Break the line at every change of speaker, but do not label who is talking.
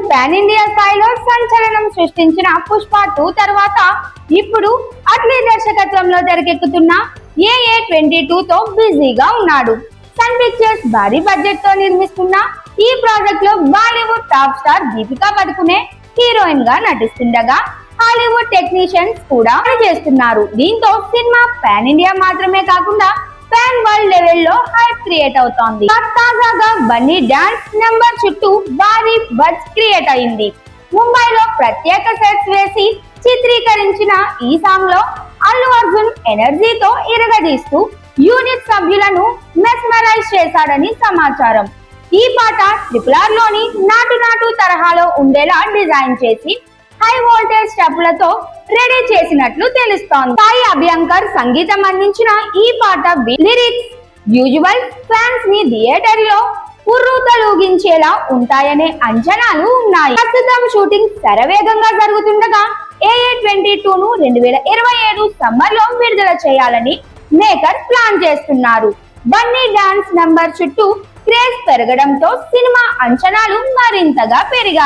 Pan India స్థాయిలో సంచలనం సృష్టించిన పుష్ప 2 తర్వాత ఇప్పుడు అట్లీ దర్శకత్వంలో తెరకెక్కుతున్న AA22 తో బిజీగా ఉన్నాడు. సన్ పిక్చర్స్ భారీ బడ్జెట్ తో నిర్మిస్తున్న ఈ ప్రాజెక్ట్ లో Bollywood top star Deepika Padukone heroine గా నటిస్తుండగా హాలీవుడ్ టెక్నీషియన్స్ కూడా పనిచేస్తున్నారు. దీంతో సినిమా పాన్ ఇండియా మాత్రమే కాకుండా పాన్ వరల్డ్ లెవెల్లో హైప్ క్రియేట్ అవుతోంది. తాజాగా బన్నీ డాన్స్ నెంబర్ చుట్టూ భారీ బజ్ క్రియేట్ అయింది. ముంబైలో ప్రత్యేక సెట్స్ వేసి చిత్రీకరించిన ఈ సాంగ్ లో అల్లు అర్జున్ ఎనర్జీతో ఇరగదీస్తూ యూనిట్ సభ్యులను మెస్మరైజ్ చేశాడని సమాచారం. ఈ పాట RRR లోని నాటు తరహాలో ఉండేలా డిజైన్ చేసి హై వోల్టేజ్ స్టెప్పులతో రెడీ చేసినట్లు తెలుస్తోంది. సాయి అభ్యంకర్ సంగీతం అందించిన ఈ పాట లిరిక్స్ యూజువల్ ఫ్యాన్స్ ని థియేటర్ లో ఉర్రూతలూగించేలా ఉంటాయనే అంచనాలు ఉన్నాయి. ప్రస్తుతం షూటింగ్ శరవేగంగా జరుగుతుండగా AA22 ను 2027 సమ్మర్ లో విడుదల చేయాలని మేకర్ ప్లాన్ చేస్తున్నారు. బన్నీ డాన్స్ నంబర్ చుట్టూ క్రేజ్ పెరగడంతో సినిమా అంచనాలు మరింతగా పెరిగాయి.